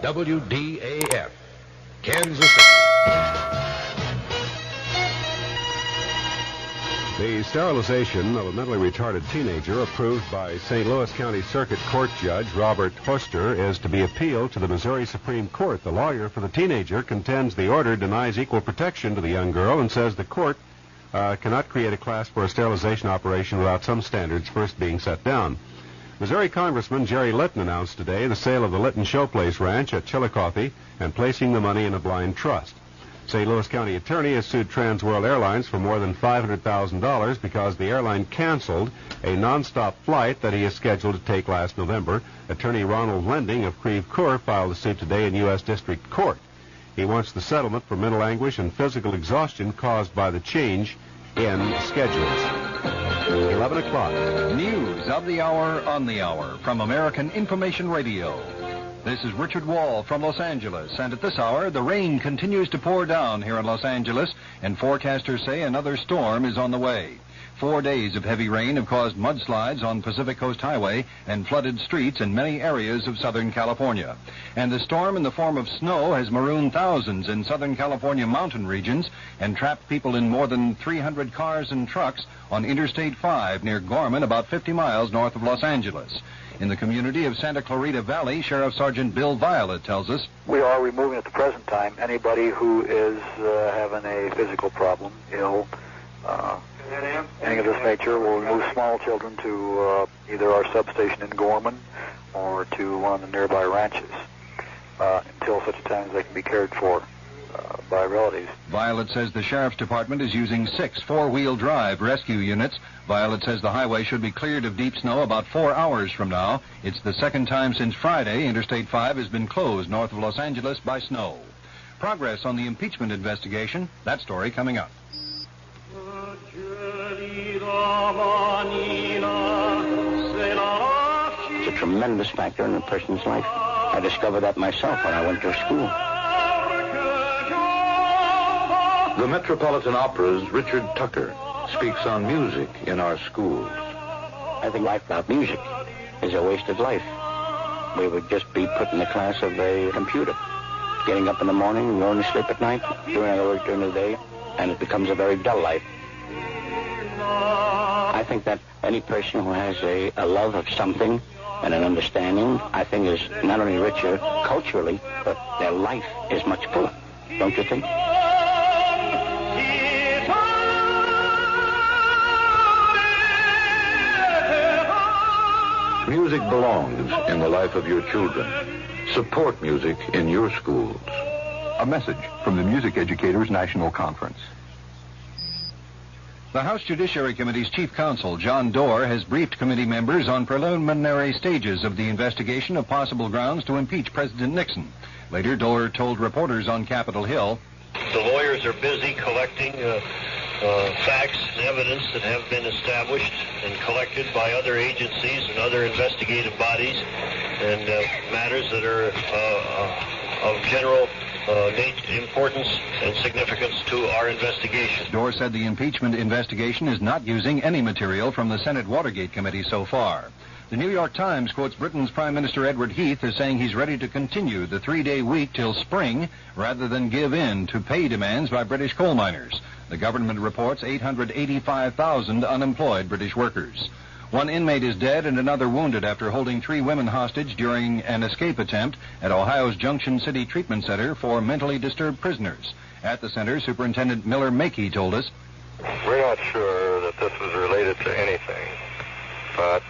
WDAF, Kansas City. The sterilization of a mentally retarded teenager approved by St. Louis County Circuit Court Judge Robert Hoster is to be appealed to the Missouri Supreme Court. The lawyer for the teenager contends the order denies equal protection to the young girl and says the court cannot create a class for a sterilization operation without some standards first being set down. Missouri Congressman Jerry Litton announced today the sale of the Litton Showplace Ranch at Chillicothe and placing the money in a blind trust. St. Louis County attorney has sued Trans World Airlines for more than $500,000 because the airline canceled a nonstop flight that he is scheduled to take last November. Attorney Ronald Lending of Creve Coeur filed a suit today in U.S. District Court. He wants the settlement for mental anguish and physical exhaustion caused by the change in schedules. 11 o'clock. News of the hour on the hour from American Information Radio. This is Richard Wall from Los Angeles, and at this hour, the rain continues to pour down here in Los Angeles, and forecasters say another storm is on the way. 4 days of heavy rain have caused mudslides on Pacific Coast Highway and flooded streets in many areas of Southern California. And the storm in the form of snow has marooned thousands in Southern California mountain regions and trapped people in more than 300 cars and trucks on Interstate 5 near Gorman, about 50 miles north of Los Angeles. In the community of Santa Clarita Valley, Sheriff Sergeant Bill Violet tells us, we are removing at the present time anybody who is having a physical problem, ill, anything of this nature. We'll remove small children to either our substation in Gorman or to one of the nearby ranches until such a time as they can be cared for by relatives. Violet says the Sheriff's Department is using 6 four-wheel drive rescue units. Violet says the highway should be cleared of deep snow about 4 hours from now. It's the second time since Friday Interstate 5 has been closed north of Los Angeles by snow. Progress on the impeachment investigation. That story coming up. It's a tremendous factor in a person's life. I discovered that myself when I went to school. The Metropolitan Opera's Richard Tucker speaks on music in our schools. I think life without music is a wasted life. We would just be put in the class of a computer, getting up in the morning, going to sleep at night, doing other work during the day, and it becomes a very dull life. I think that any person who has a love of something and an understanding, I think is not only richer culturally, but their life is much fuller. Don't you think? Music belongs in the life of your children. Support music in your schools. A message from the Music Educators National Conference. The House Judiciary Committee's Chief Counsel, John Doerr, has briefed committee members on preliminary stages of the investigation of possible grounds to impeach President Nixon. Later, Doerr told reporters on Capitol Hill, the lawyers are busy collecting facts and evidence that have been established and collected by other agencies and other investigative bodies and matters that are of general importance and significance to our investigation. Doerr said the impeachment investigation is not using any material from the Senate Watergate Committee so far. The New York Times quotes Britain's Prime Minister Edward Heath as saying he's ready to continue the 3-day week till spring rather than give in to pay demands by British coal miners. The government reports 885,000 unemployed British workers. One inmate is dead and another wounded after holding 3 women hostage during an escape attempt at Ohio's Junction City Treatment Center for mentally disturbed prisoners. At the center, Superintendent Miller Makey told us, we're not sure that this was related to anything, but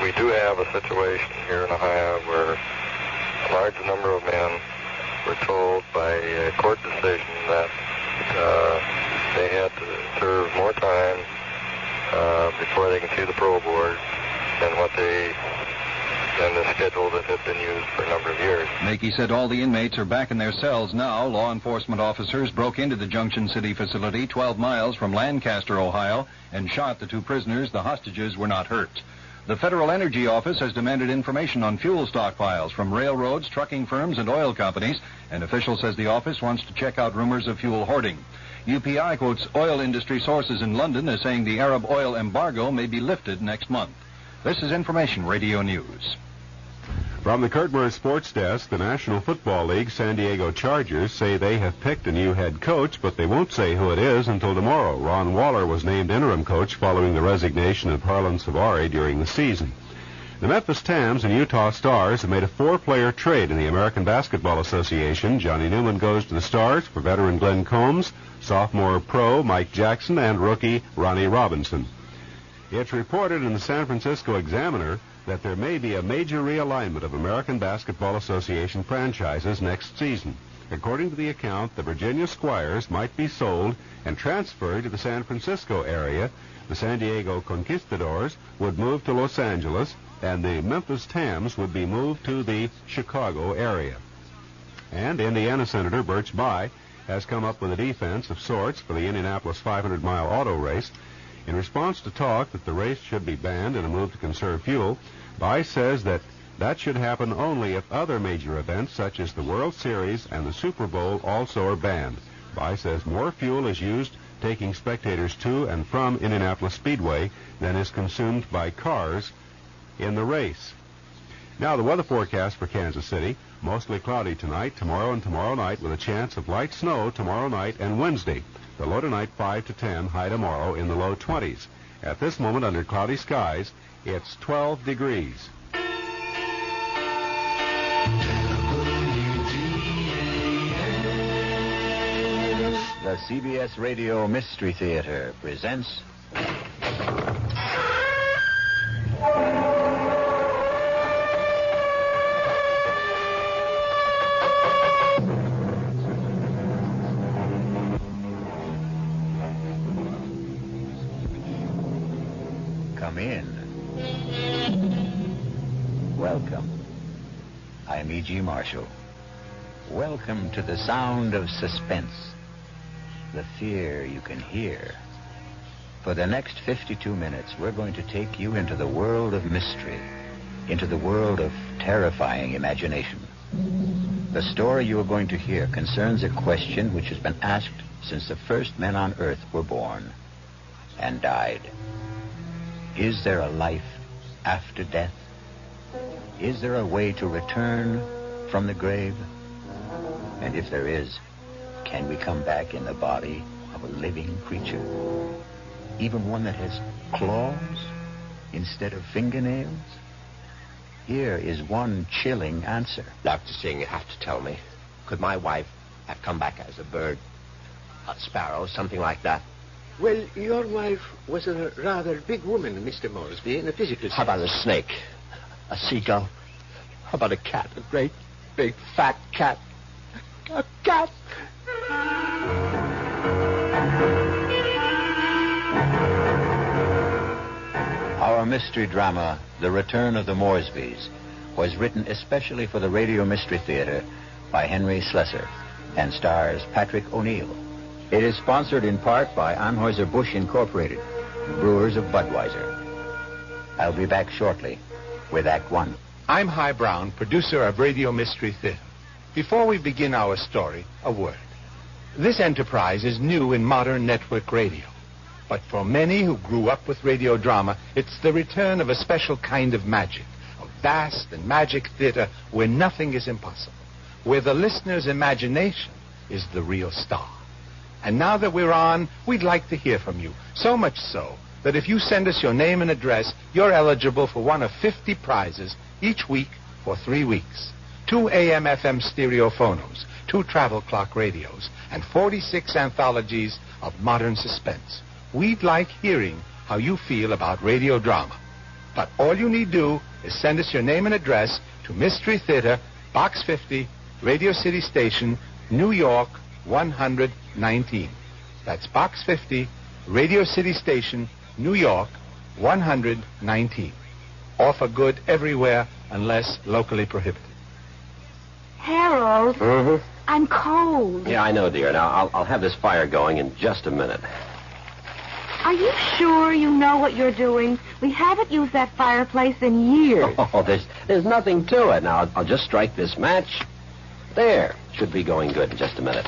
we do have a situation here in Ohio where a large number of men were told by a court decision that they had to serve more time before they can see the parole board than the schedule that had been used for a number of years. Makey said all the inmates are back in their cells now. Law enforcement officers broke into the Junction City facility 12 miles from Lancaster, Ohio, and shot the 2 prisoners. The hostages were not hurt. The Federal Energy Office has demanded information on fuel stockpiles from railroads, trucking firms, and oil companies. An official says the office wants to check out rumors of fuel hoarding. UPI quotes oil industry sources in London as saying the Arab oil embargo may be lifted next month. This is Information Radio News. From the Kurt Murray Sports Desk, the National Football League San Diego Chargers say they have picked a new head coach, but they won't say who it is until tomorrow. Ron Waller was named interim coach following the resignation of Harlan Savary during the season. The Memphis Tams and Utah Stars have made a 4-player trade in the American Basketball Association. Johnny Newman goes to the Stars for veteran Glenn Combs, sophomore pro Mike Jackson, and rookie Ronnie Robinson. It's reported in the San Francisco Examiner that there may be a major realignment of American Basketball Association franchises next season. According to the account, the Virginia Squires might be sold and transferred to the San Francisco area. The San Diego Conquistadors would move to Los Angeles, and the Memphis Tams would be moved to the Chicago area. And Indiana Senator Birch Bayh has come up with a defense of sorts for the Indianapolis 500-mile auto race. In response to talk that the race should be banned in a move to conserve fuel, Bayh says that should happen only if other major events such as the World Series and the Super Bowl also are banned. Bayh says more fuel is used taking spectators to and from Indianapolis Speedway than is consumed by cars in the race. Now the weather forecast for Kansas City: mostly cloudy tonight, tomorrow, and tomorrow night, with a chance of light snow tomorrow night and Wednesday. The low tonight 5 to 10, high tomorrow in the low 20s. At this moment, under cloudy skies, it's 12 degrees. The CBS Radio Mystery Theater presents... Come in. Welcome. I'm E.G. Marshall. Welcome to the sound of suspense. The fear you can hear. For the next 52 minutes, we're going to take you into the world of mystery, into the world of terrifying imagination. The story you are going to hear concerns a question which has been asked since the first men on Earth were born and died. Is there a life after death? Is there a way to return from the grave? And if there is, can we come back in the body of a living creature? Even one that has claws instead of fingernails? Here is one chilling answer. Dr. Singh, you have to tell me. Could my wife have come back as a bird? A sparrow, something like that? Well, your wife was a rather big woman, Mr. Moresby, in a physical sense. How about a snake? A seagull? How about a cat? A great, big, fat cat? A cat! Our mystery drama, The Return of the Moresbys, was written especially for the Radio Mystery Theater by Henry Slessor and stars Patrick O'Neill. It is sponsored in part by Anheuser-Busch Incorporated, brewers of Budweiser. I'll be back shortly with Act One. I'm Hy Brown, producer of Radio Mystery Theater. Before we begin our story, a word. This enterprise is new in modern network radio. But for many who grew up with radio drama, it's the return of a special kind of magic, a vast and magic theater where nothing is impossible, where the listener's imagination is the real star. And now that we're on, we'd like to hear from you, so much so that if you send us your name and address, you're eligible for one of 50 prizes each week for 3 weeks. 2 AM/FM stereo phonos, 2 travel clock radios, and 46 anthologies of modern suspense. We'd like hearing how you feel about radio drama. But all you need do is send us your name and address to Mystery Theater, Box 50, Radio City Station, New York, 119. That's Box 50, Radio City Station, New York, 119. Offer good everywhere unless locally prohibited. Harold, Mm-hmm. I'm cold. Yeah, I know, dear. Now, I'll have this fire going in just a minute. Are you sure you know what you're doing? We haven't used that fireplace in years. Oh, there's nothing to it. Now, I'll just strike this match. There. Should be going good in just a minute.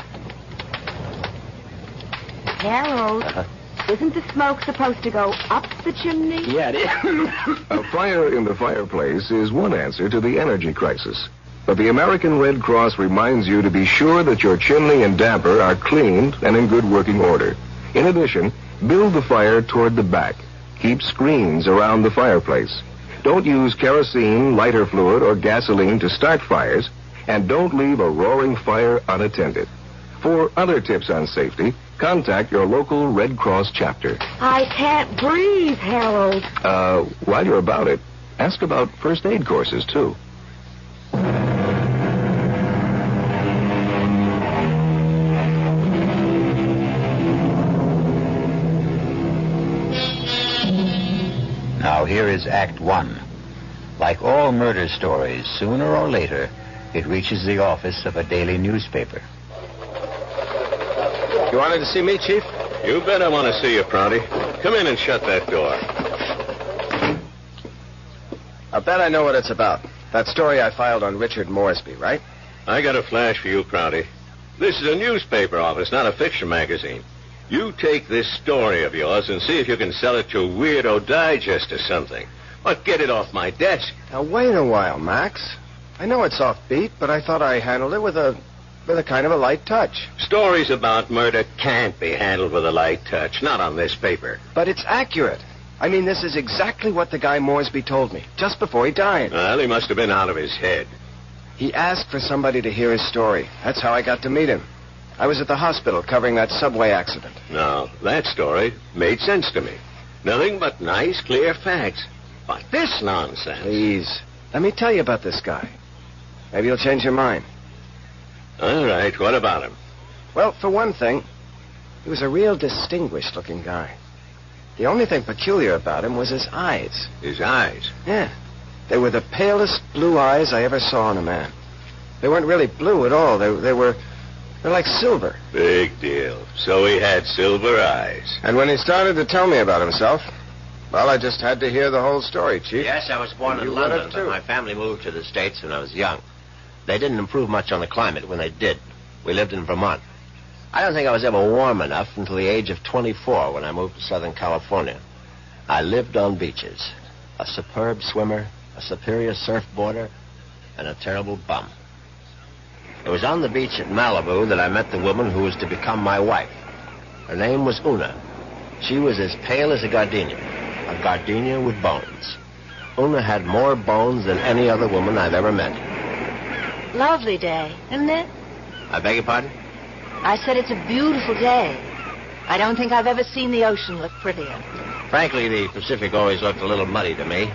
Harold, Isn't the smoke supposed to go up the chimney? Yeah, it is. A fire in the fireplace is one answer to the energy crisis. But the American Red Cross reminds you to be sure that your chimney and damper are cleaned and in good working order. In addition, build the fire toward the back. Keep screens around the fireplace. Don't use kerosene, lighter fluid, or gasoline to start fires, and don't leave a roaring fire unattended. For other tips on safety, contact your local Red Cross chapter. I can't breathe, Harold. While you're about it, ask about first aid courses, too. Now here is Act 1. Like all murder stories, sooner or later, it reaches the office of a daily newspaper. You wanted to see me, Chief? You bet I want to see you, Prouty. Come in and shut that door. I bet I know what it's about. That story I filed on Richard Moresby, right? I got a flash for you, Prouty. This is a newspaper office, not a fiction magazine. You take this story of yours and see if you can sell it to Weirdo Digest or something. But get it off my desk. Now, wait a while, Max. I know it's offbeat, but I thought I handled it with a kind of a light touch. Stories about murder can't be handled with a light touch, not on this paper. But it's accurate. I mean, this is exactly what the guy Moresby told me, just before he died. Well, he must have been out of his head. He asked for somebody to hear his story. That's how I got to meet him. I was at the hospital covering that subway accident. Now, that story made sense to me. Nothing but nice, clear facts. But this nonsense... Please, let me tell you about this guy. Maybe you'll change your mind. All right, what about him? Well, for one thing, he was a real distinguished-looking guy. The only thing peculiar about him was his eyes. His eyes? Yeah. They were the palest blue eyes I ever saw in a man. They weren't really blue at all. They're like silver. Big deal. So he had silver eyes. And when he started to tell me about himself, well, I just had to hear the whole story, Chief. Yes, I was born in London, but my family moved to the States when I was young. They didn't improve much on the climate when they did. We lived in Vermont. I don't think I was ever warm enough until the age of 24 when I moved to Southern California. I lived on beaches. A superb swimmer, a superior surfboarder, and a terrible bum. It was on the beach at Malibu that I met the woman who was to become my wife. Her name was Una. She was as pale as a gardenia with bones. Una had more bones than any other woman I've ever met. Lovely day, isn't it? I beg your pardon? I said it's a beautiful day. I don't think I've ever seen the ocean look prettier. Frankly, the Pacific always looked a little muddy to me.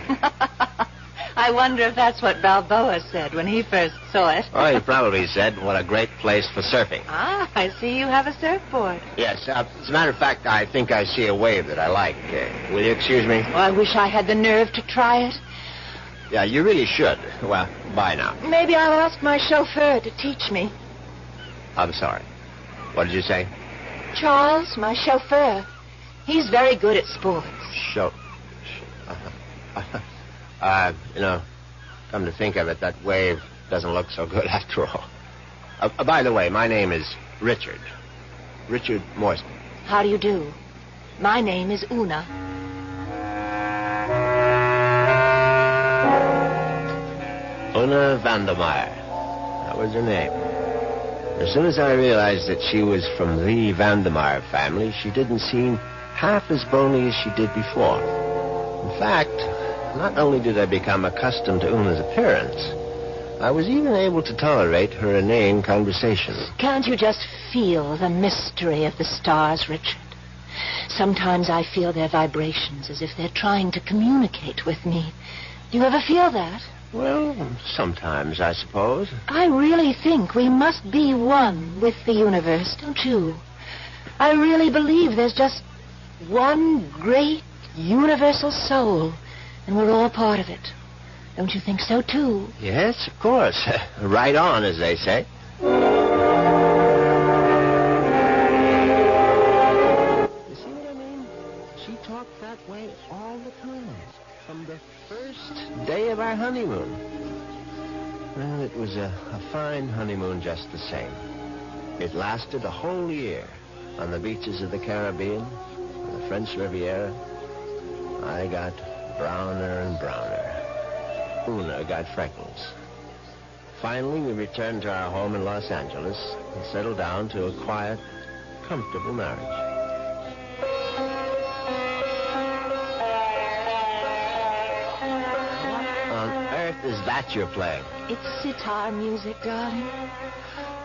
I wonder if that's what Balboa said when he first saw it. Oh, he probably said, what a great place for surfing. Ah, I see you have a surfboard. Yes, as a matter of fact, I think I see a wave that I like. Will you excuse me? Oh, I wish I had the nerve to try it. Yeah, you really should. Well, bye now. Maybe I'll ask my chauffeur to teach me. I'm sorry. What did you say? Charles, my chauffeur. He's very good at sports. Come to think of it, that wave doesn't look so good after all. By the way, my name is Richard. Richard Moresby. How do you do? My name is Una. Una Vandermeyer. That was her name. As soon as I realized that she was from the Vandermeyer family, she didn't seem half as bony as she did before. In fact, not only did I become accustomed to Una's appearance, I was even able to tolerate her inane conversation. Can't you just feel the mystery of the stars, Richard? Sometimes I feel their vibrations as if they're trying to communicate with me. Do you ever feel that? Well, sometimes, I suppose. I really think we must be one with the universe, don't you? I really believe there's just one great universal soul, and we're all part of it. Don't you think so, too? Yes, of course. Right on, as they say. You see what I mean? She talked that way all the time, from the first day of our honeymoon. Well, it was a fine honeymoon just the same. It lasted a whole year on the beaches of the Caribbean, on the French Riviera, I got browner and browner. Una got freckles. Finally, we returned to our home in Los Angeles and settled down to a quiet, comfortable marriage. What on earth is that you're playing? It's sitar music, darling.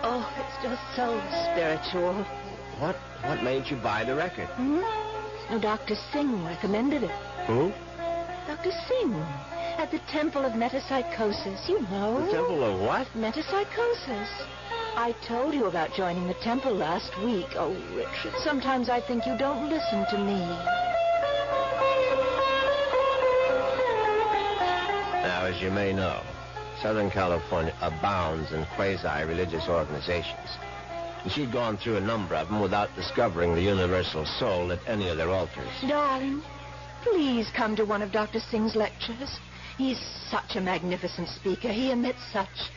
Oh, it's just so spiritual. What made you buy the record? No, Dr. Singh recommended it. Who? Dr. Singh, at the Temple of Metapsychosis, you know. The Temple of what? Metapsychosis. I told you about joining the temple last week. Oh, Richard, sometimes I think you don't listen to me. Now, as you may know, Southern California abounds in quasi-religious organizations. And she'd gone through a number of them without discovering the universal soul at any of their altars. Darling, please come to one of Dr. Singh's lectures. He's such a magnificent speaker. He emits such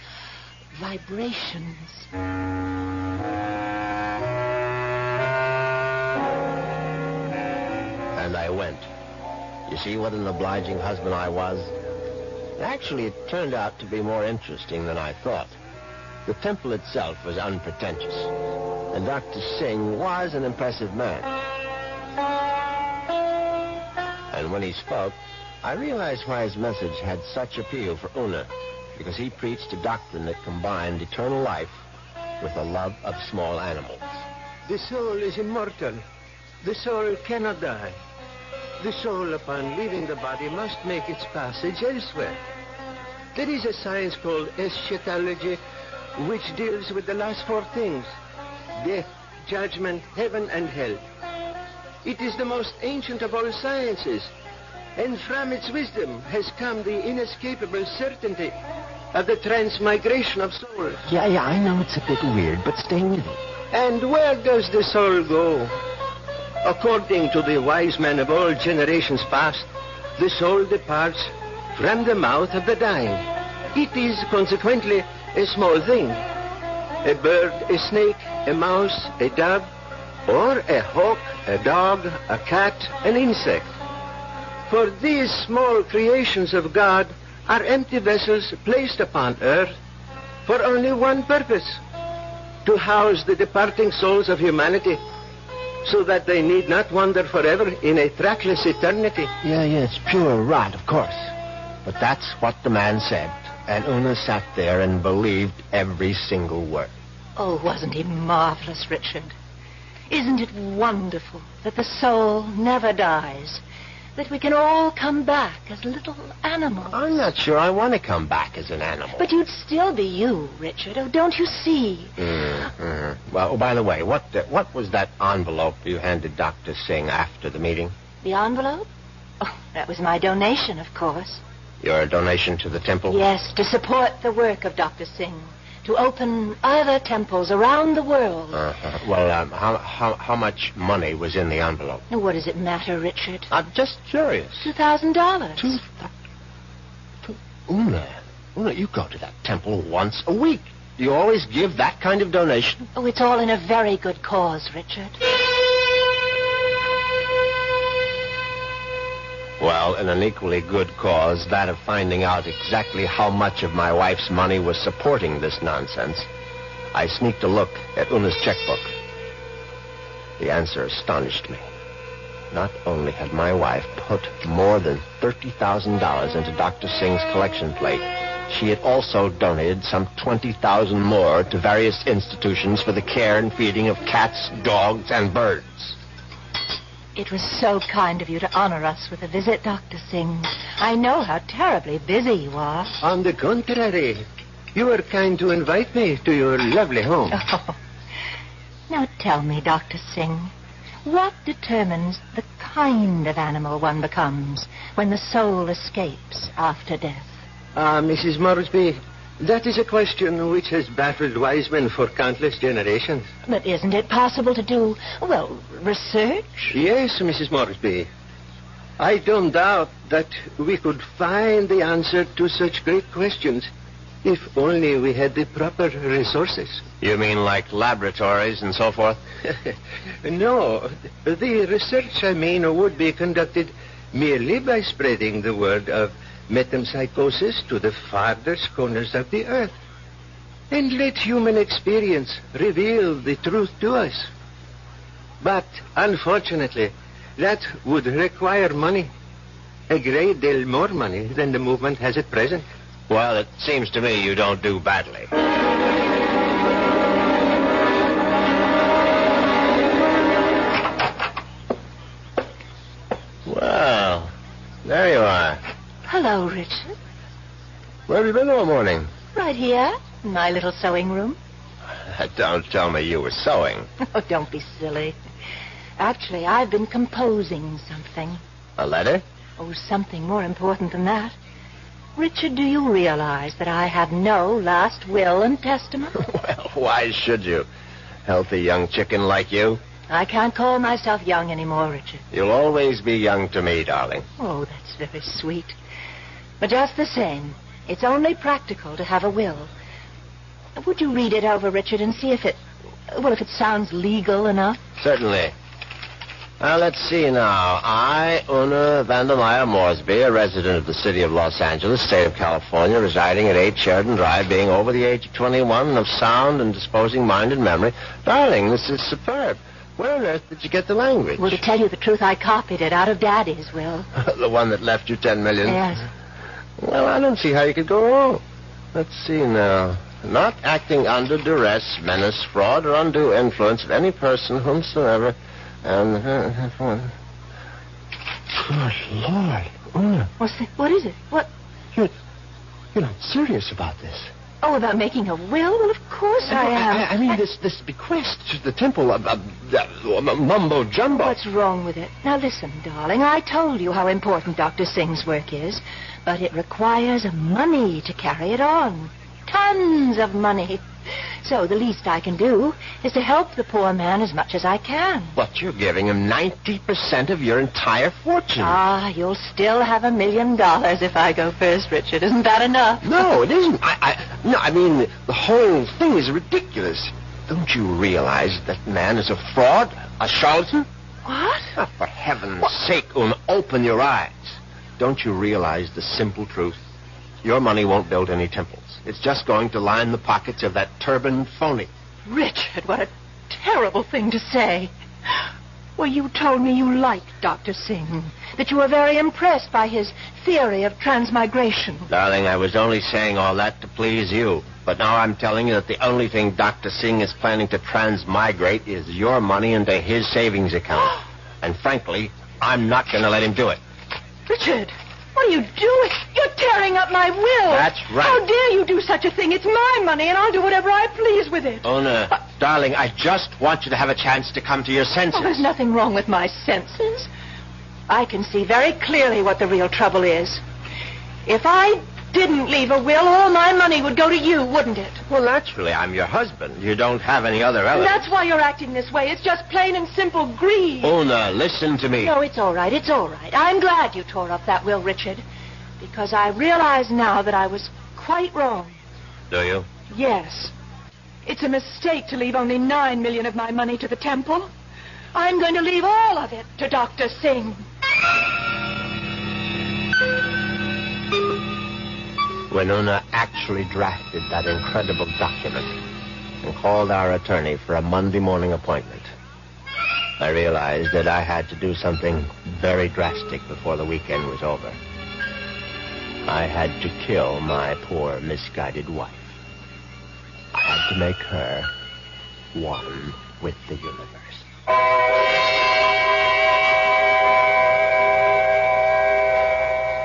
vibrations. And I went. You see what an obliging husband I was? Actually, it turned out to be more interesting than I thought. The temple itself was unpretentious, and Dr. Singh was an impressive man. And when he spoke, I realized why his message had such appeal for Una, because he preached a doctrine that combined eternal life with a love of small animals. The soul is immortal. The soul cannot die. The soul, upon leaving the body, must make its passage elsewhere. There is a science called eschatology, which deals with the last four things: death, judgment, heaven, and hell. It is the most ancient of all sciences, and from its wisdom has come the inescapable certainty of the transmigration of souls. Yeah, I know it's a bit weird, but stay with it. And where does the soul go? According to the wise men of all generations past, the soul departs from the mouth of the dying. It is consequently a small thing. A bird, a snake, a mouse, a dove, or a hawk, a dog, a cat, an insect. For these small creations of God are empty vessels placed upon earth for only one purpose: to house the departing souls of humanity, so that they need not wander forever in a trackless eternity. Yeah, it's pure rot, of course. But that's what the man said. And Una sat there and believed every single word. Oh, wasn't he marvelous, Richard? Isn't it wonderful that the soul never dies? That we can all come back as little animals? I'm not sure I want to come back as an animal. But you'd still be you, Richard. Oh, don't you see? Well, by the way, what was that envelope you handed Dr. Singh after the meeting? The envelope? Oh, that was my donation, of course. Your donation to the temple? Yes, to support the work of Dr. Singh, to open other temples around the world. Well, how much money was in the envelope? Now, what does it matter, Richard? I'm just curious. $2,000. Una, you go to that temple once a week. Do you always give that kind of donation? Oh, it's all in a very good cause, Richard. Well, in an equally good cause, that of finding out exactly how much of my wife's money was supporting this nonsense, I sneaked a look at Una's checkbook. The answer astonished me. Not only had my wife put more than $30,000 into Dr. Singh's collection plate, she had also donated some $20,000 more to various institutions for the care and feeding of cats, dogs, and birds. It was so kind of you to honor us with a visit, Dr. Singh. I know how terribly busy you are. On the contrary, you were kind to invite me to your lovely home. Oh. Now tell me, Dr. Singh, what determines the kind of animal one becomes when the soul escapes after death? Mrs. Moresby, that is a question which has baffled wise men for countless generations. But isn't it possible to do, research? Yes, Mrs. Moresby. I don't doubt that we could find the answer to such great questions If only we had the proper resources. You mean like laboratories and so forth? No, the research, would be conducted merely by spreading the word of metempsychosis to the farthest corners of the earth. And let human experience reveal the truth to us. But, unfortunately, that would require money. A great deal more money than the movement has at present. Well, it seems to me you don't do badly. Well, there you are. Hello, Richard. Where have you been all morning? Right here, in my little sewing room. Don't tell me you were sewing. Oh, don't be silly. Actually, I've been composing something. A letter? Oh, something more important than that. Richard, do you realize that I have no last will and testament? Well, why should you? Healthy young chicken like you. I can't call myself young anymore, Richard. You'll always be young to me, darling. Oh, that's very sweet. But just the same, it's only practical to have a will. Would you read it over, Richard, and see if it sounds legal enough? Certainly. Let's see now. I, Una Vandermeyer Moresby, a resident of the city of Los Angeles, state of California, residing at 8 Sheridan Drive, being over the age of 21, of sound and disposing mind and memory. Darling, this is superb. Where on earth did you get the language? Well, to tell you the truth, I copied it out of Daddy's will. The one that left you $10 million? Yes. Well, I don't see how you could go wrong. Let's see now. Not acting under duress, menace, fraud, or undue influence of any person whomsoever... And, good Lord, Una. What is it? What? You're not serious about this. Oh, about making a will? Well, of course I am. I mean, this bequest to the temple mumbo jumbo. What's wrong with it? Now, listen, darling, I told you how important Dr. Singh's work is, but it requires money to carry it on. Tons of money. So the least I can do is to help the poor man as much as I can. But you're giving him 90% of your entire fortune. Ah, you'll still have $1 million if I go first, Richard. Isn't that enough? No, it isn't. I mean, the whole thing is ridiculous. Don't you realize that man is a fraud, a charlatan? What? Oh, for heaven's sake, Una, open your eyes. Don't you realize the simple truth? Your money won't build any temples. It's just going to line the pockets of that turbaned phony. Richard, what a terrible thing to say. Well, you told me you liked Dr. Singh, that you were very impressed by his theory of transmigration. Darling, I was only saying all that to please you. But now I'm telling you that the only thing Dr. Singh is planning to transmigrate is your money into his savings account. And frankly, I'm not going to let him do it. Richard, what are you doing? You're tearing up my will. That's right. How dare you do such a thing? It's my money, and I'll do whatever I please with it. Una, darling, I just want you to have a chance to come to your senses. Oh, there's nothing wrong with my senses. I can see very clearly what the real trouble is. If I didn't leave a will, all my money would go to you, wouldn't it? Well, naturally, I'm your husband. You don't have any other relatives. That's why you're acting this way. It's just plain and simple greed. Una, listen to me. No, it's all right. It's all right. I'm glad you tore up that will, Richard, because I realize now that I was quite wrong. Do you? Yes. It's a mistake to leave only $9 million of my money to the temple. I'm going to leave all of it to Dr. Singh. When Una actually drafted that incredible document and called our attorney for a Monday morning appointment, I realized that I had to do something very drastic before the weekend was over. I had to kill my poor, misguided wife. I had to make her one with the universe.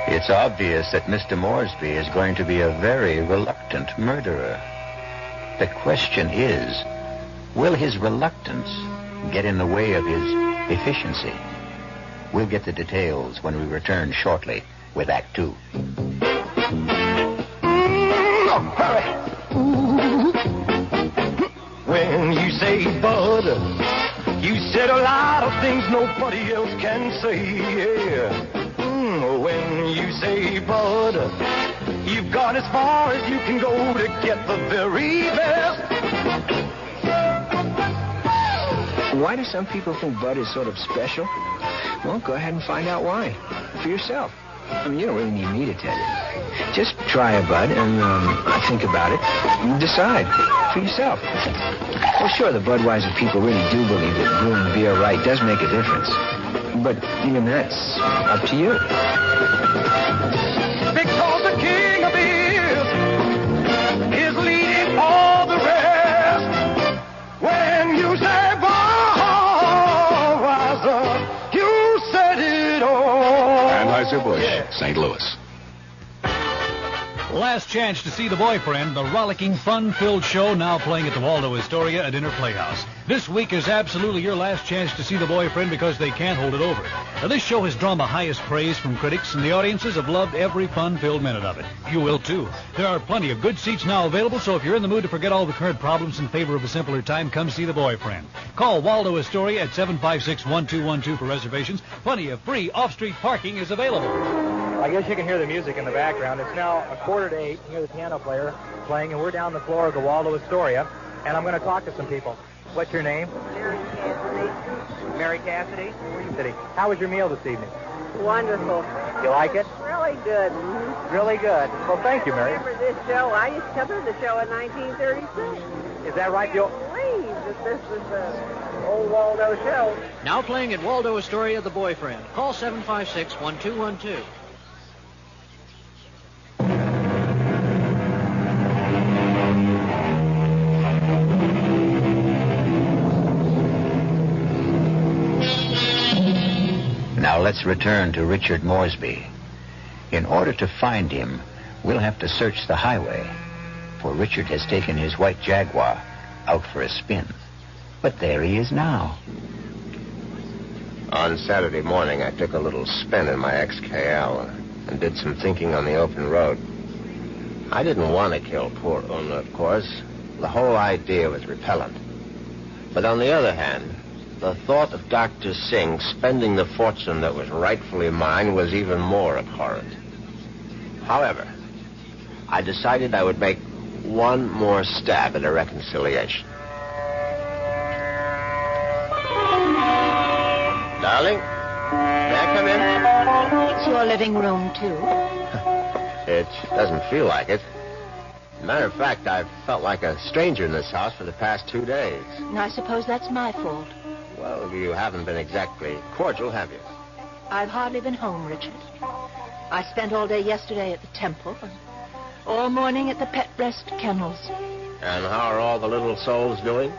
It's obvious that Mr. Moresby is going to be a very reluctant murderer. The question is, will his reluctance get in the way of his efficiency? We'll get the details when we return shortly with Act 2. Oh, hurry. When you say butter, you said a lot of things nobody else can say, yeah. When you say butter, You've gone as far as you can go to get the very best. Why do some people think Bud is sort of special? Well, go ahead and find out why for yourself. I mean, you don't really need me to tell you. Just try a Bud and think about it and decide for yourself. Well, sure, the Budweiser people really do believe that brewing beer right does make a difference. But even that's up to you. Because the king of beers is leading all the rest. When you say Budweiser, you said it all. Anheuser-Busch, St. Louis. Last chance to see The Boyfriend, the rollicking, fun-filled show now playing at the Waldo Astoria at Inner Playhouse. This week is absolutely your last chance to see The Boyfriend because they can't hold it over. Now, this show has drawn the highest praise from critics, and the audiences have loved every fun-filled minute of it. You will, too. There are plenty of good seats now available, so if you're in the mood to forget all the current problems in favor of a simpler time, come see The Boyfriend. Call Waldo Astoria at 756-1212 for reservations. Plenty of free off-street parking is available. I guess you can hear the music in the background. It's now 7:45. You hear the piano player playing, and we're down the floor of the Waldo Astoria, and I'm going to talk to some people. What's your name? Mary Cassidy. Mary Cassidy? Where are you sitting? How was your meal this evening? Wonderful. You like it? Really good. Really good. Well, thank you, I Mary. remember this show. I used to cover the show in 1936. Is that right? I can't believe that this was the old Waldo show. Now playing at Waldo Astoria, The Boyfriend. Call 756-1212. Now let's return to Richard Moresby. In order to find him, we'll have to search the highway, for Richard has taken his white Jaguar out for a spin. But there he is now. On Saturday morning, I took a little spin in my XKL and did some thinking on the open road. I didn't want to kill poor Una, of course. The whole idea was repellent. But on the other hand, the thought of Dr. Singh spending the fortune that was rightfully mine was even more abhorrent. However, I decided I would make one more stab at a reconciliation. Darling, may I come in? It's your living room, too. It doesn't feel like it. Matter of fact, I've felt like a stranger in this house for the past 2 days. And I suppose that's my fault. Well, you haven't been exactly cordial, have you? I've hardly been home, Richard. I spent all day yesterday at the temple and all morning at the pet breast kennels. And how are all the little souls doing?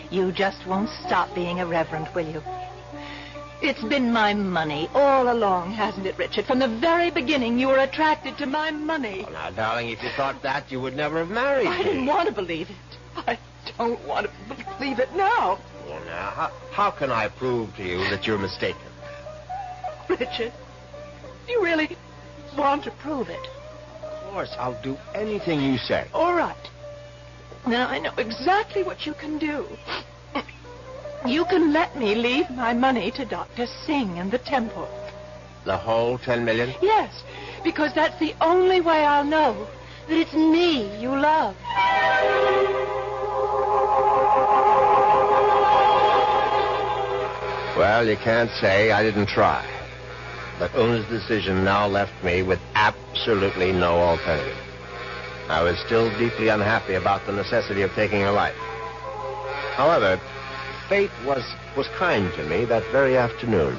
You just won't stop being a reverend, will you? It's been my money all along, hasn't it, Richard? From the very beginning, you were attracted to my money. Oh, now, darling, if you thought that, you would never have married me. I didn't want to believe it. I don't want to believe it now. Well, now, how can I prove to you that you're mistaken? Richard, you really want to prove it? Of course, I'll do anything you say. All right. Now I know exactly what you can do. You can let me leave my money to Dr. Singh and the temple. The whole 10 million? Yes, because that's the only way I'll know that it's me you love. Well, you can't say I didn't try. But Una's decision now left me with absolutely no alternative. I was still deeply unhappy about the necessity of taking her life. However, fate was kind to me that very afternoon.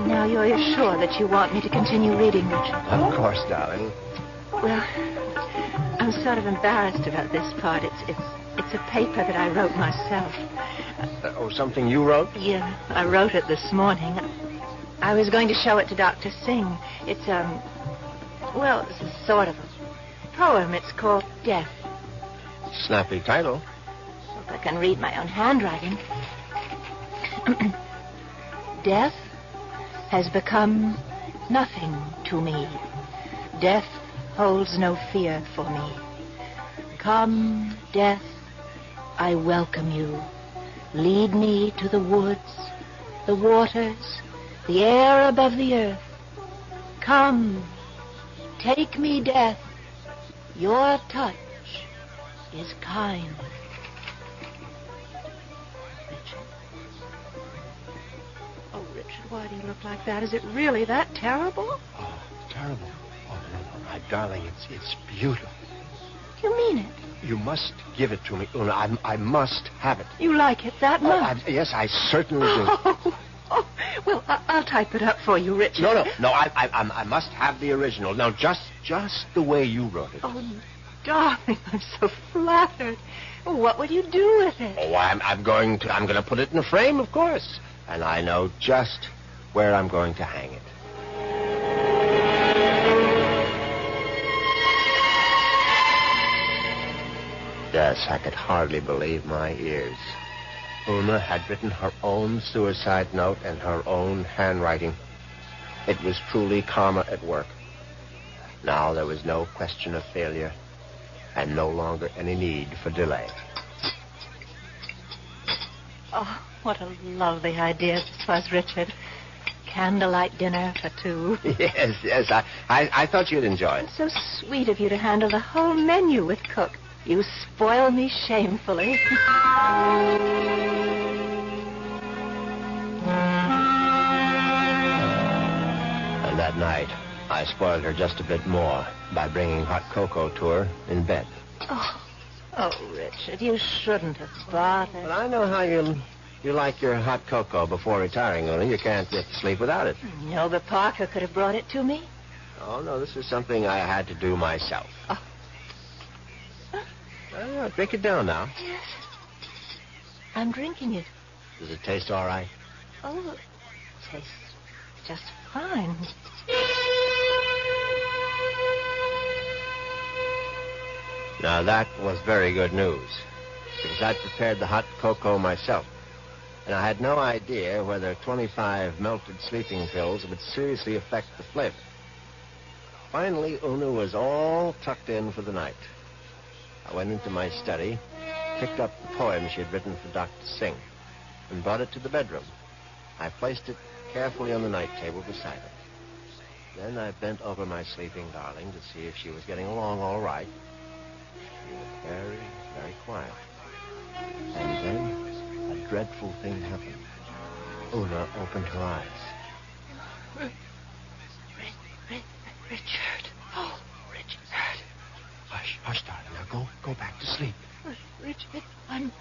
Now you're sure that you want me to continue reading, Richard? Of course, darling. Well, I'm sort of embarrassed about this part. It's a paper that I wrote myself. Something you wrote? Yeah, I wrote it this morning. I was going to show it to Dr. Singh. It's, it's a sort of a poem. It's called Death. Snappy title. If I can read my own handwriting. Death has become nothing to me. Death holds no fear for me. Come, death, I welcome you. Lead me to the woods, the waters, the air above the earth. Come, take me, death. Your touch is kind. Richard? Oh, Richard, why do you look like that? Is it really that terrible? Oh, terrible. Oh, no, my darling, it's beautiful. You mean it? You must give it to me, Una. I must have it. You like it that much? Yes, I certainly do. Well, I'll type it up for you, Richard. No. I must have the original. Now, just the way you wrote it. Oh, darling, I'm so flattered. What will you do with it? Oh, I'm going to put it in a frame, of course. And I know just where I'm going to hang it. Yes, I could hardly believe my ears. Una had written her own suicide note in her own handwriting. It was truly karma at work. Now there was no question of failure, and no longer any need for delay. Oh, what a lovely idea this was, Richard. Candlelight dinner for two. Yes, I thought you'd enjoy it. So sweet of you to handle the whole menu with Cook. You spoil me shamefully. And that night, I spoiled her just a bit more by bringing hot cocoa to her in bed. Oh, Richard, you shouldn't have bothered. But I know how you like your hot cocoa before retiring, Una. You can't get to sleep without it. No, but Parker could have brought it to me. Oh, no, this is something I had to do myself. Drink it down now. Yes. I'm drinking it. Does it taste all right? Oh, it tastes just fine. Now, that was very good news, because I'd prepared the hot cocoa myself, and I had no idea whether 25 melted sleeping pills would seriously affect the flavor. Finally, Una was all tucked in for the night. I went into my study, picked up the poem she had written for Doc to sing, and brought it to the bedroom. I placed it carefully on the night table beside her. Then I bent over my sleeping darling to see if she was getting along all right. She was very, very quiet. And then a dreadful thing happened. Una opened her eyes. Richard. Oh, Richard. Hush, darling. Now go back to sleep. Richard, I'm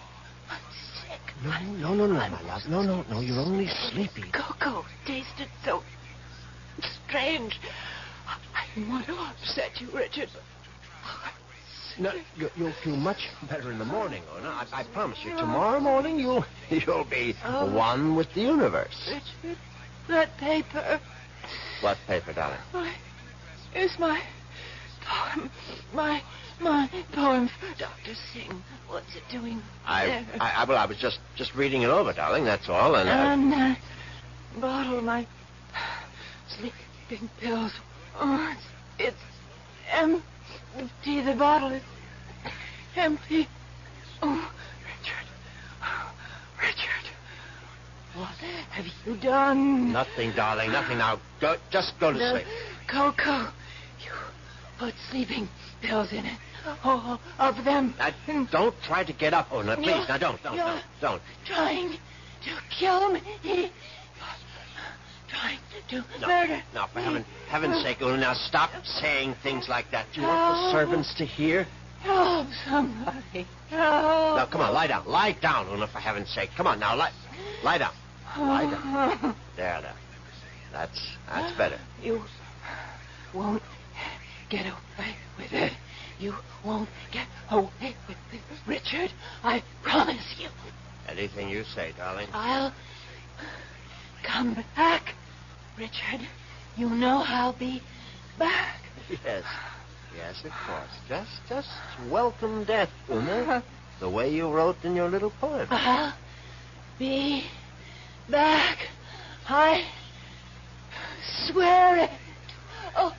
sick. No, my love. No, you're only sleepy. Cocoa tasted so strange. I didn't want to upset you, Richard. No, you'll feel much better in the morning, Una. I promise you. Tomorrow morning, you'll be one with the universe. Richard, that paper. What paper, darling? It's my poem. My poem for Dr. Singh. What's it doing there? I was just reading it over, darling, that's all, and that bottle, my sleeping pills. Oh, it's empty. The bottle is empty. Oh, Richard. What have you done? Nothing, darling, nothing. Now, just go to sleep. Cocoa. You put sleeping pills in it. All of them. Don't try to get up, Una. Please, now don't. Trying to kill me. Trying to murder. Now, for heaven's sake, Una, now stop saying things like that. Do you want the servants to hear? Help somebody. Help. Now, come on, lie down. Lie down, Una, for heaven's sake. Come on, now, lie down. Lie down. There. That's better. You won't get away with it. You won't get away with it, Richard. I promise you. Anything you say, darling. I'll come back, Richard. You know I'll be back. Yes, of course. Just welcome death, Una. The way you wrote in your little poem. I'll be back. I swear it. Oh.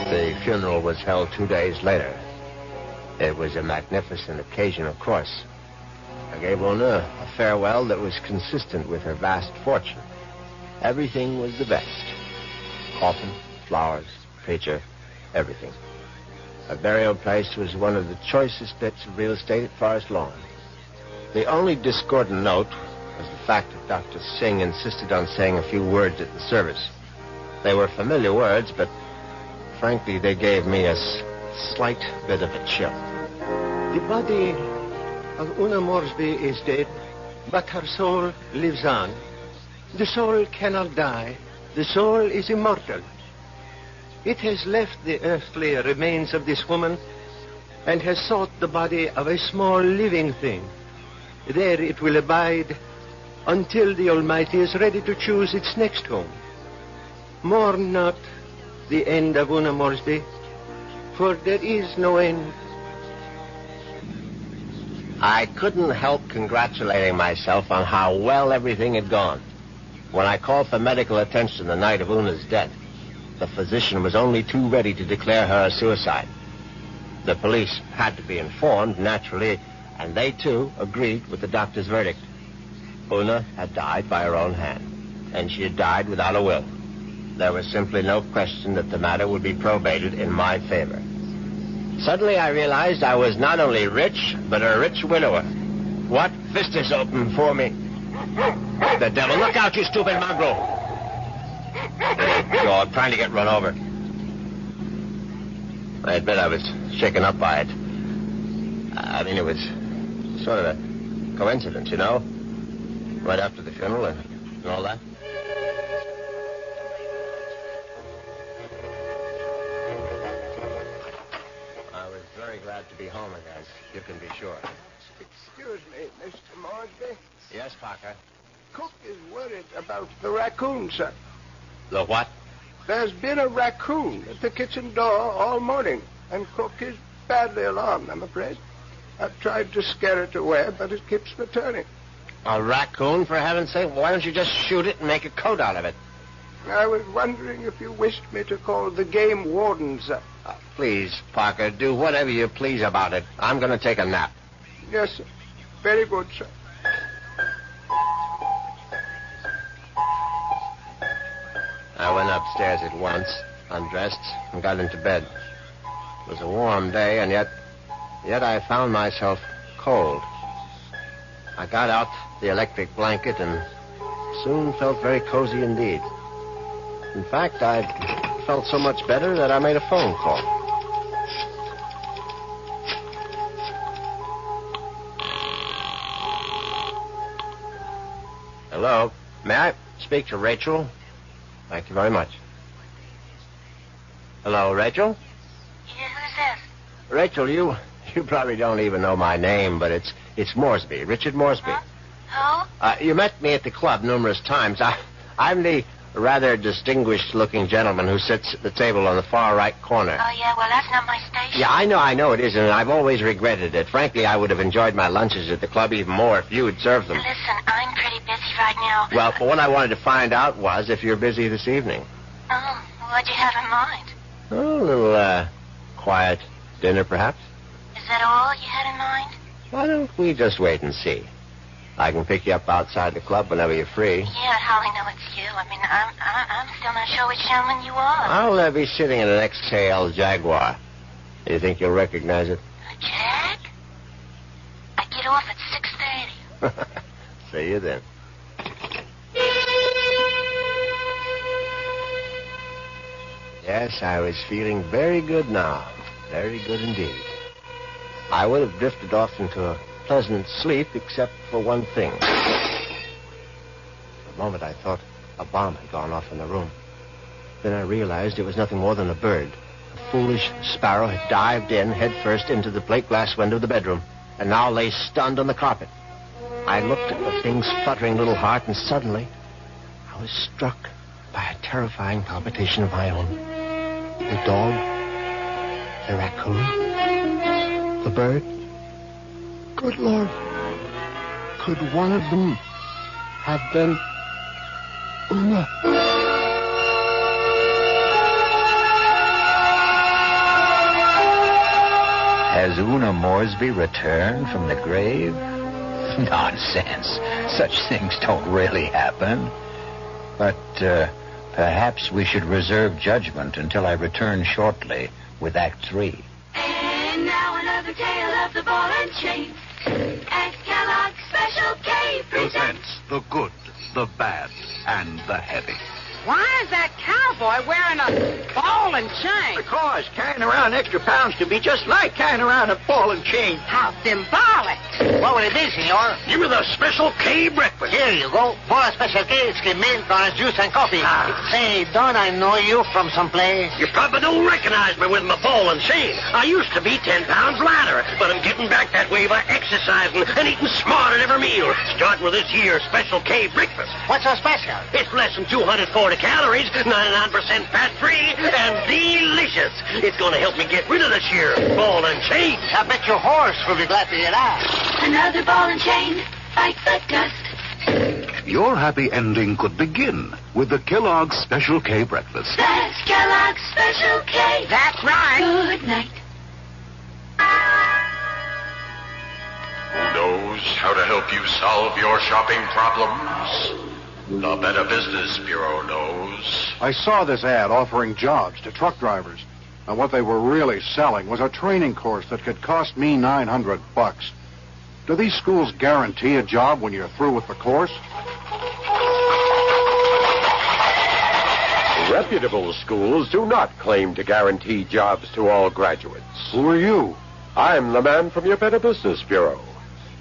The funeral was held 2 days later. It was a magnificent occasion, of course. I gave Una a farewell that was consistent with her vast fortune. Everything was the best. Coffin, flowers, preacher, everything. Her burial place was one of the choicest bits of real estate at Forest Lawn. The only discordant note was the fact that Dr. Singh insisted on saying a few words at the service. They were familiar words, but frankly, they gave me a slight bit of a chill. The body of Una Moresby is dead, but her soul lives on. The soul cannot die. The soul is immortal. It has left the earthly remains of this woman and has sought the body of a small living thing. There it will abide until the Almighty is ready to choose its next home. Mourn not the end of Una Moresby, for there is no end. I couldn't help congratulating myself on how well everything had gone. When I called for medical attention the night of Una's death, the physician was only too ready to declare her a suicide. The police had to be informed, naturally, and they, too, agreed with the doctor's verdict. Una had died by her own hand, and she had died without a will. There was simply no question that the matter would be probated in my favor. Suddenly I realized I was not only rich, but a rich widower. What vistas opened for me? The devil! Look out, you stupid mongrel! Dog, trying to get run over. I admit I was shaken up by it. I mean, it was sort of a coincidence, you know? Right after the funeral and all that. I was very glad to be home again, you can be sure. Excuse me, Mr. Moresby. Yes, Parker? Cook is worried about the raccoon, sir. The what? There's been a raccoon at the kitchen door all morning, and Cook is badly alarmed, I'm afraid. I've tried to scare it away, but it keeps returning. A raccoon, for heaven's sake? Why don't you just shoot it and make a coat out of it? I was wondering if you wished me to call the game warden, sir. Please, Parker, do whatever you please about it. I'm going to take a nap. Yes, sir. Very good, sir. I went upstairs at once, undressed, and got into bed. It was a warm day, and yet I found myself cold. I got out the electric blanket and soon felt very cozy indeed. In fact, I felt so much better that I made a phone call. Hello? May I speak to Rachel? Thank you very much. Hello, Rachel? Yeah, who's this? Rachel, you probably don't even know my name, but it's Moresby, Richard Moresby. Huh? You met me at the club numerous times. I'm the rather distinguished-looking gentleman who sits at the table on the far right corner. Oh, yeah, well, that's not my station. Yeah, I know it isn't, and I've always regretted it. Frankly, I would have enjoyed my lunches at the club even more if you had served them. Listen, I'm pretty busy right now. Well, what I wanted to find out was if you're busy this evening. Oh, what'd you have in mind? Oh, a little, quiet dinner, perhaps? Is that all you had in mind? Why don't we just wait and see? I can pick you up outside the club whenever you're free. Yeah, I hardly know it's you. I mean, I'm still not sure which gentleman you are. I'll be sitting in an XL Jaguar. Do you think you'll recognize it? A Jag? I get off at 6:30. See you then. Yes, I was feeling very good now. Very good indeed. I would have drifted off into a pleasant sleep except for one thing. For a moment I thought a bomb had gone off in the room. Then I realized it was nothing more than a bird. A foolish sparrow had dived in headfirst into the plate glass window of the bedroom and now lay stunned on the carpet. I looked at the thing's fluttering little heart, and suddenly I was struck by a terrifying palpitation of my own. The dog, the raccoon, the bird. Good Lord, could one of them have been Una? As Has Una Moresby returned from the grave? Nonsense. Such things don't really happen. But perhaps we should reserve judgment until I return shortly with Act 3. And now another tale of the ball and chain. As Kellogg's Special K presents the good, the bad, and the heavy. Why is that cowboy wearing a ball and chain? Because carrying around extra pounds can be just like carrying around a ball and chain. How symbolic. What will it be, senor? Give me the Special K breakfast. Here you go. For Special K, it's milk, orange juice, and coffee. Say, don't I know you from someplace? You probably don't recognize me with my ball and chain. I used to be 10 pounds lighter, but I'm getting back that way by exercising and eating smart at every meal. Starting with this here Special K breakfast. What's so special? It's less than 240 calories, 99% fat-free, and delicious. It's going to help me get rid of this here ball and chain. I bet your horse will be glad to hear that. another ball and chain. Fight the dust. Your happy ending could begin with the Kellogg's Special K breakfast. That's Kellogg's Special K. That's right. Good night. Who knows how to help you solve your shopping problems? The Better Business Bureau knows. I saw this ad offering jobs to truck drivers. And what they were really selling was a training course that could cost me $900. Do these schools guarantee a job when you're through with the course? Reputable schools do not claim to guarantee jobs to all graduates. Who are you? I'm the man from your Better Business Bureau.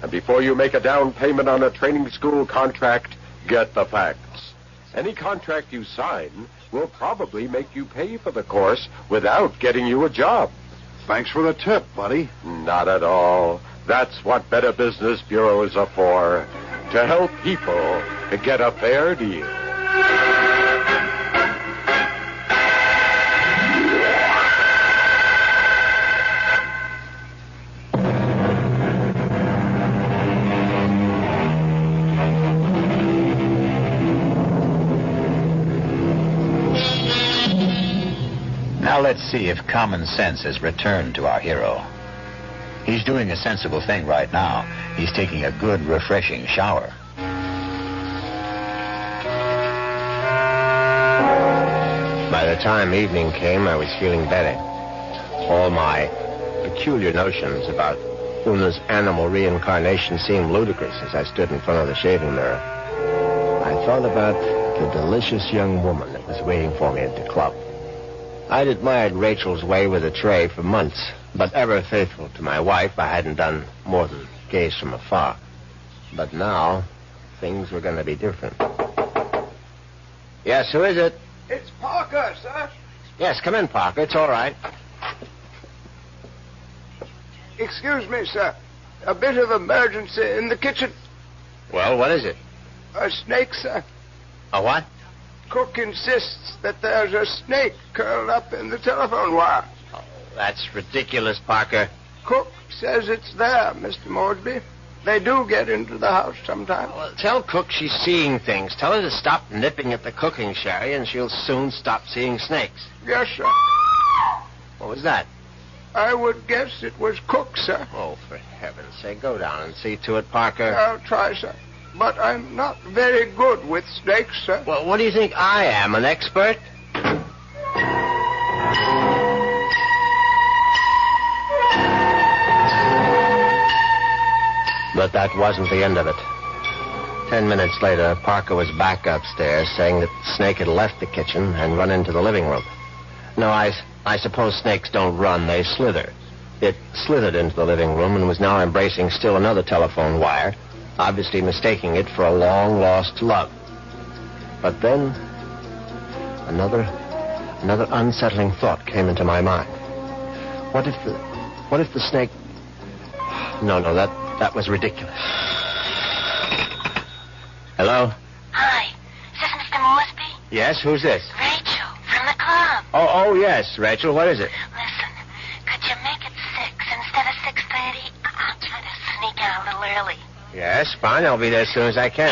And before you make a down payment on a training school contract, get the facts. Any contract you sign will probably make you pay for the course without getting you a job. Thanks for the tip, buddy. Not at all. That's what Better Business Bureaus are for. To help people to get a fair deal. Now let's see if common sense has returned to our hero. He's doing a sensible thing right now. He's taking a good, refreshing shower. By the time evening came, I was feeling better. All my peculiar notions about Una's animal reincarnation seemed ludicrous as I stood in front of the shaving mirror. I thought about the delicious young woman that was waiting for me at the club. I'd admired Rachel's way with a tray for months, but ever faithful to my wife, I hadn't done more than gaze from afar. But now, things were going to be different. Yes, who is it? It's Parker, sir. Yes, come in, Parker. It's all right. Excuse me, sir. A bit of emergency in the kitchen. Well, what is it? A snake, sir. A what? Cook insists that there's a snake curled up in the telephone wire. Oh, that's ridiculous, Parker. Cook says it's there, Mr. Moresby. They do get into the house sometimes. Well, tell Cook she's seeing things. Tell her to stop nipping at the cooking sherry, and she'll soon stop seeing snakes. Yes, sir. What was that? I would guess it was Cook, sir. Oh, for heaven's sake, go down and see to it, Parker. I'll try, sir. But I'm not very good with snakes, sir. Well, what do you think I am, an expert? But that wasn't the end of it. 10 minutes later, Parker was back upstairs saying that the snake had left the kitchen and run into the living room. No, I suppose snakes don't run, they slither. It slithered into the living room and was now embracing still another telephone wire, obviously mistaking it for a long-lost love. But then, another unsettling thought came into my mind. What if the snake... No, that was ridiculous. Hello? Hi. Is this Mr. Moresby? Yes, who's this? Rachel, from the club. Oh, yes, Rachel, what is it? Listen, could you make it 6 instead of 6:30? I'm trying to sneak out a little early. Yes, fine, I'll be there as soon as I can.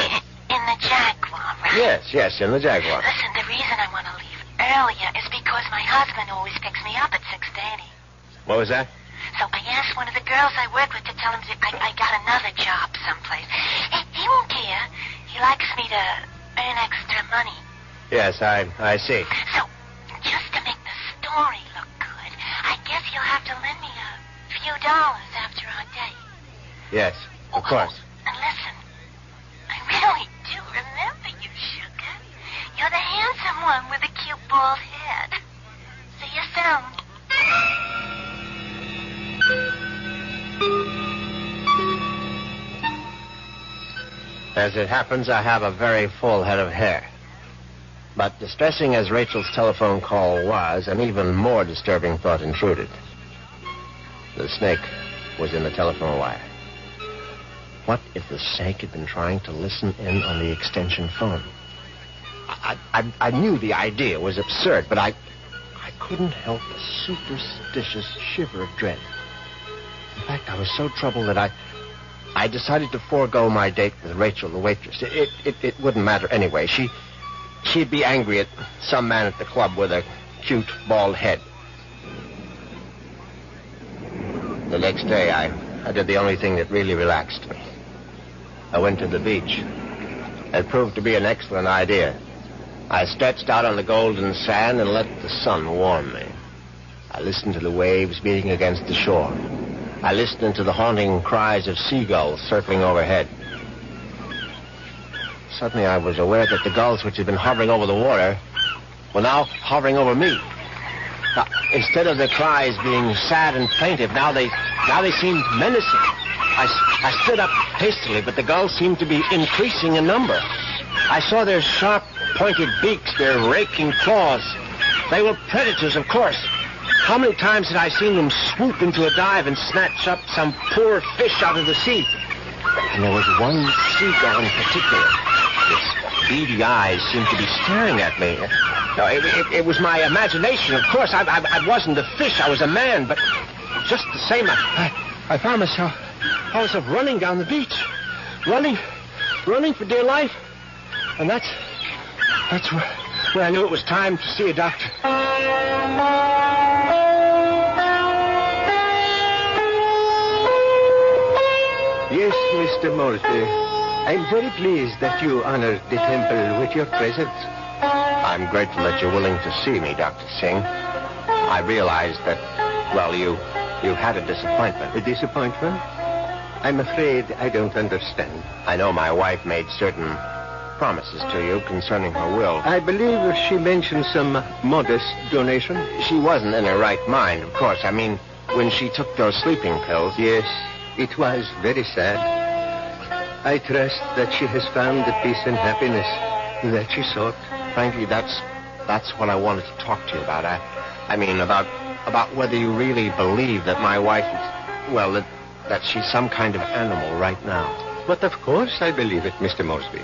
In the Jaguar, right? Yes, in the Jaguar. Listen, the reason I want to leave earlier is because my husband always picks me up at 6:30. What was that? So I asked one of the girls I work with to tell him that I got another job someplace. He won't care. He likes me to earn extra money. Yes, I see. So, just to make the story look good, I guess you'll have to lend me a few dollars after our date. Yes, of course. And listen, I really do remember you, Sugar. You're the handsome one with the cute bald head. See you soon. As it happens, I have a very full head of hair. But distressing as Rachel's telephone call was, an even more disturbing thought intruded. The snake was in the telephone wire. What if the snake had been trying to listen in on the extension phone? I knew the idea was absurd, but I couldn't help a superstitious shiver of dread. In fact, I was so troubled that I decided to forego my date with Rachel, the waitress. It wouldn't matter anyway. She'd be angry at some man at the club with a cute, bald head. The next day, I did the only thing that really relaxed me. I went to the beach. It proved to be an excellent idea. I stretched out on the golden sand and let the sun warm me. I listened to the waves beating against the shore. I listened to the haunting cries of seagulls circling overhead. Suddenly I was aware that the gulls which had been hovering over the water were now hovering over me. Now, instead of their cries being sad and plaintive, now they seemed menacing. I stood up hastily, but the gulls seemed to be increasing in number. I saw their sharp, pointed beaks, their raking claws. They were predators, of course. How many times had I seen them swoop into a dive and snatch up some poor fish out of the sea? And there was one seagull in particular. Its beady eyes seemed to be staring at me. No, it was my imagination, of course. I wasn't a fish. I was a man, but just the same, I found myself running down the beach. Running for dear life. And that's where I knew it was time to see a doctor. Yes, Mr. Moresby. I'm very pleased that you honored the temple with your presence. I'm grateful that you're willing to see me, Dr. Singh. I realize that, well, you had a disappointment. A disappointment? I'm afraid I don't understand. I know my wife made certain promises to you concerning her will. I believe she mentioned some modest donation. She wasn't in her right mind, of course. I mean, when she took those sleeping pills. Yes, it was very sad. I trust that she has found the peace and happiness that she sought. Frankly, that's what I wanted to talk to you about. I mean, about whether you really believe that my wife is, well, that she's some kind of animal right now. But of course I believe it, Mr. Moresby.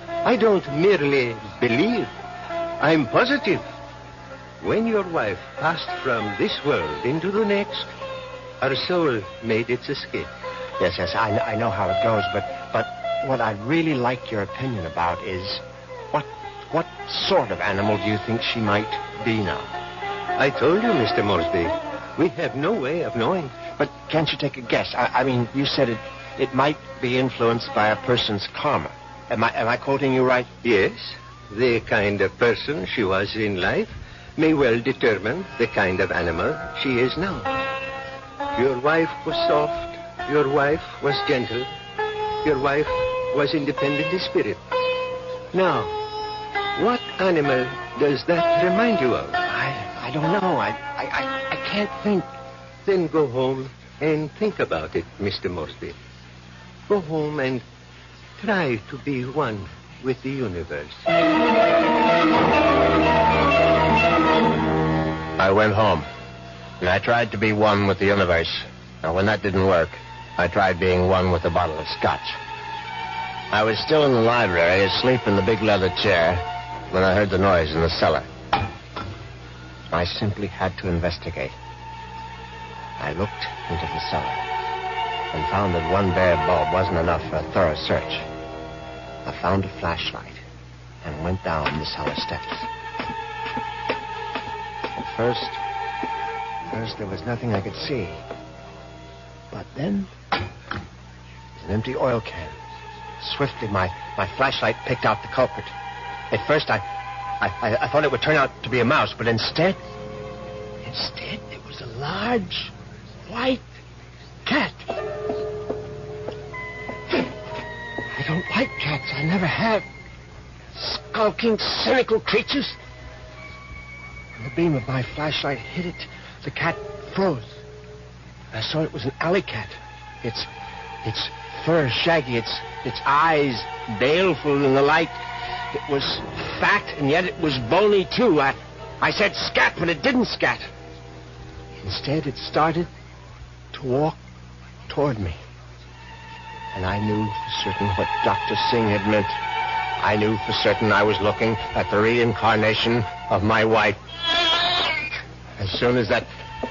I don't merely believe. I'm positive. When your wife passed from this world into the next, her soul made its escape. Yes, I know how it goes, but what I'd really like your opinion about is what sort of animal do you think she might be now? I told you, Mr. Moresby, we have no way of knowing. But can't you take a guess? I mean, you said it might be influenced by a person's karma. Am I quoting you right? Yes. The kind of person she was in life may well determine the kind of animal she is now. Your wife was soft. Your wife was gentle. Your wife was independent in spirit. Now, what animal does that remind you of? I don't know. I can't think. Then go home and think about it, Mr. Moresby. Go home and try to be one with the universe. I went home, and I tried to be one with the universe. Now, when that didn't work, I tried being one with a bottle of scotch. I was still in the library, asleep in the big leather chair, when I heard the noise in the cellar. I simply had to investigate. I looked into the cellar and found that one bare bulb wasn't enough for a thorough search. I found a flashlight and went down the cellar steps. At first there was nothing I could see. But then, an empty oil can. Swiftly, my flashlight picked out the culprit. At first, I thought it would turn out to be a mouse, but instead, it was a large, white cat. I don't like cats. I never have. Skulking, cynical creatures. When the beam of my flashlight hit it, the cat froze. I saw it was an alley cat. Its fur shaggy, its eyes baleful in the light. It was fat, and yet it was bony, too. I said scat, but it didn't scat. Instead, it started to walk toward me. And I knew for certain what Dr. Singh had meant. I knew for certain I was looking at the reincarnation of my wife. As soon as that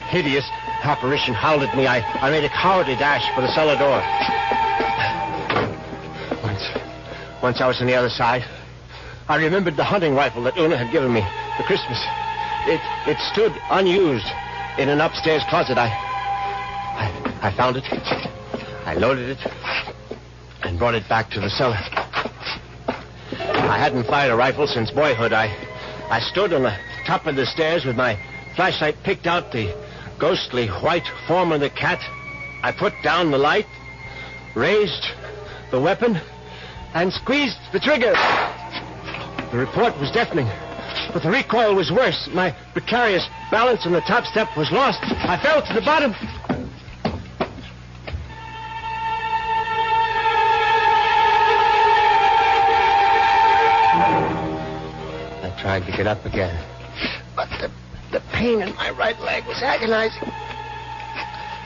hideous apparition howled at me, I made a cowardly dash for the cellar door. Once I was on the other side, I remembered the hunting rifle that Una had given me for Christmas. It stood unused in an upstairs closet. I found it. I loaded it and brought it back to the cellar. I hadn't fired a rifle since boyhood. I stood on the top of the stairs with my flashlight, picked out the ghostly white form of the cat. I put down the light, raised the weapon, and squeezed the trigger. The report was deafening, but the recoil was worse. My precarious balance on the top step was lost. I fell to the bottom. I tried to get up again, but the pain in my right leg was agonizing.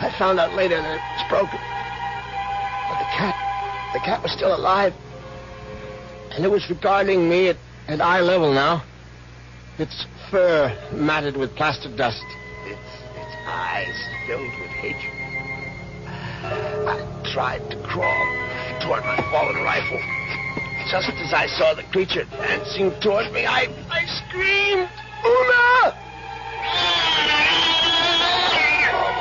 I found out later that it was broken. But the cat was still alive. And it was regarding me at eye level now. Its fur matted with plaster dust. Its eyes filled with hatred. I tried to crawl toward my fallen rifle. Just as I saw the creature advancing toward me, I screamed, "Una!"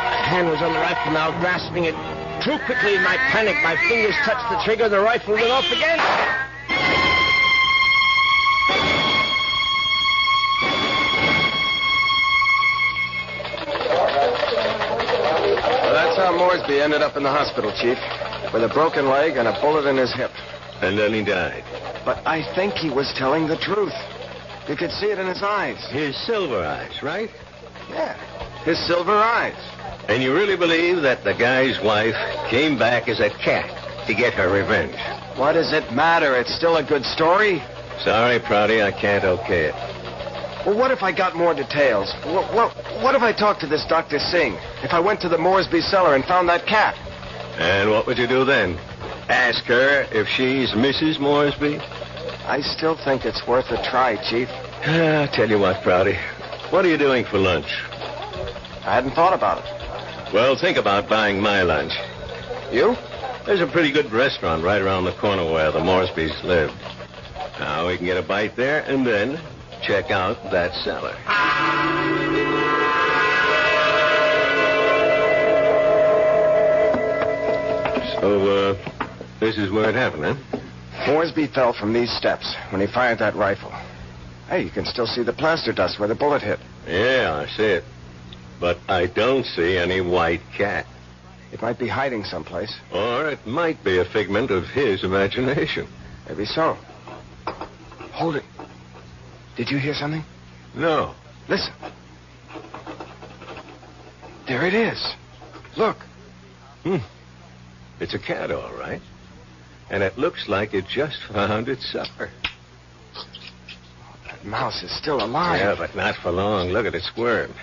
My hand was on the rifle now, grasping it too quickly in my panic. My fingers touched the trigger, the rifle went off again. Well, that's how Moresby ended up in the hospital, Chief, with a broken leg and a bullet in his hip. And then he died. But I think he was telling the truth. You could see it in his eyes. His silver eyes, right? Yeah, his silver eyes. And you really believe that the guy's wife came back as a cat to get her revenge? What does it matter? It's still a good story. Sorry, Prouty, I can't okay it. Well, what if I got more details? What if I talked to this Dr. Singh? If I went to the Moresby cellar and found that cat? And what would you do then? Ask her if she's Mrs. Moresby? I still think it's worth a try, Chief. I'll tell you what, Prouty. What are you doing for lunch? I hadn't thought about it. Well, think about buying my lunch. You? There's a pretty good restaurant right around the corner where the Moresbys lived. Now we can get a bite there and then check out that cellar. So, this is where it happened, huh? Moresby fell from these steps when he fired that rifle. Hey, you can still see the plaster dust where the bullet hit. Yeah, I see it. But I don't see any white cat. It might be hiding someplace. Or it might be a figment of his imagination. Maybe so. Hold it. Did you hear something? No. Listen. There it is. Look. It's a cat, all right. And it looks like it just found its supper. That mouse is still alive. Yeah, but not for long. Look at it squirm.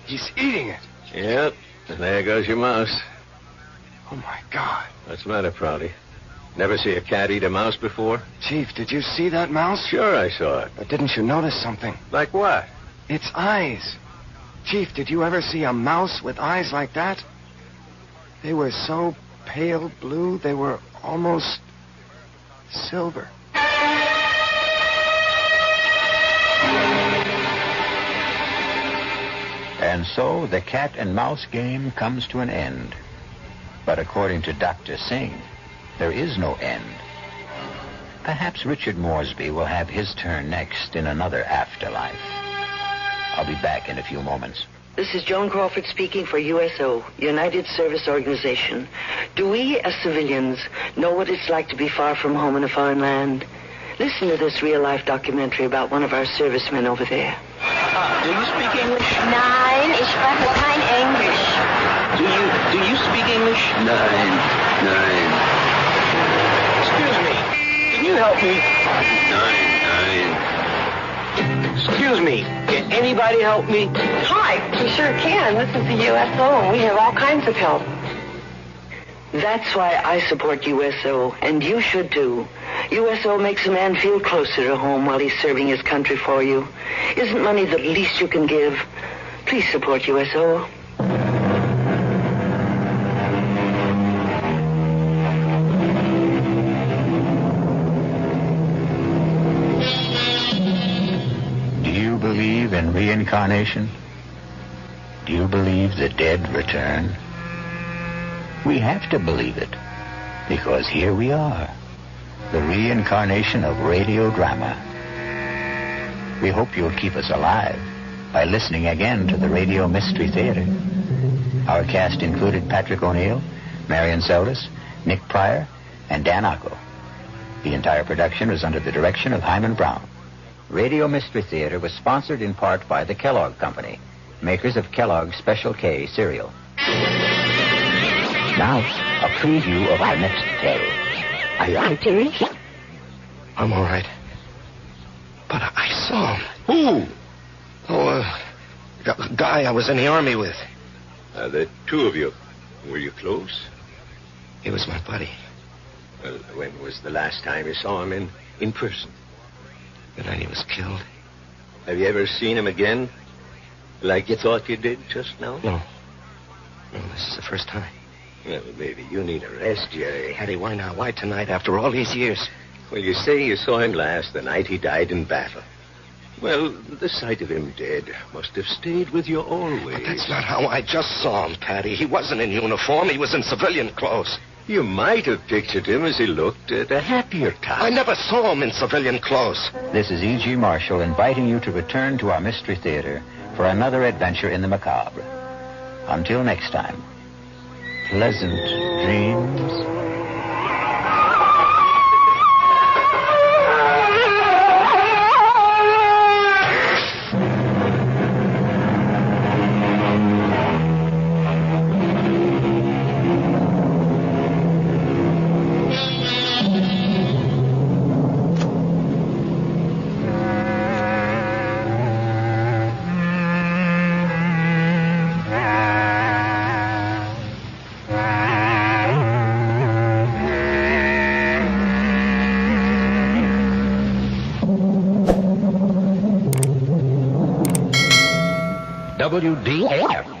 He's eating it. Yep. And there goes your mouse. Oh, my God. What's the matter, Prouty? Never see a cat eat a mouse before? Chief, did you see that mouse? Sure, I saw it. But didn't you notice something? Like what? Its eyes. Chief, did you ever see a mouse with eyes like that? They were so pale blue, they were almost silver. And so the cat and mouse game comes to an end. But according to Dr. Singh, there is no end. Perhaps Richard Moresby will have his turn next in another afterlife. I'll be back in a few moments. This is Joan Crawford speaking for USO, United Service Organization. Do we, as civilians, know what it's like to be far from home in a foreign land? Listen to this real-life documentary about one of our servicemen over there. Do you speak English? Nein, ich spreche kein Englisch. Do you speak English? Nein. Excuse me. Can you help me? Nein. Excuse me. Can anybody help me? Hi, we sure can. This is the USO, and we have all kinds of help. That's why I support USO, and you should too. USO makes a man feel closer to home while he's serving his country for you. Isn't money the least you can give? Please support USO. Do you believe in reincarnation? Do you believe the dead return? We have to believe it, because here we are, the reincarnation of radio drama. We hope you'll keep us alive by listening again to the Radio Mystery Theater. Our cast included Patrick O'Neill, Marian Seldes, Nick Pryor, and Dan Ocko. The entire production was under the direction of Hyman Brown. Radio Mystery Theater was sponsored in part by the Kellogg Company, makers of Kellogg's Special K cereal. Now, a preview of our next tale. Are you all right, Terry? I'm all right. But I saw him. Who? Oh, a guy I was in the Army with. The two of you. Were you close? He was my buddy. Well, when was the last time you saw him in person? The night he was killed. Have you ever seen him again? Like you thought you did just now? No, this is the first time. Well, maybe you need a rest, Jerry. Eddie, why now? Why tonight after all these years? Well, you say you saw him last the night he died in battle. Well, the sight of him dead must have stayed with you always. But that's not how I just saw him, Patty. He wasn't in uniform. He was in civilian clothes. You might have pictured him as he looked at a happier time. I never saw him in civilian clothes. This is E.G. Marshall inviting you to return to our Mystery Theater for another adventure in the macabre. Until next time, pleasant dreams. WDAF.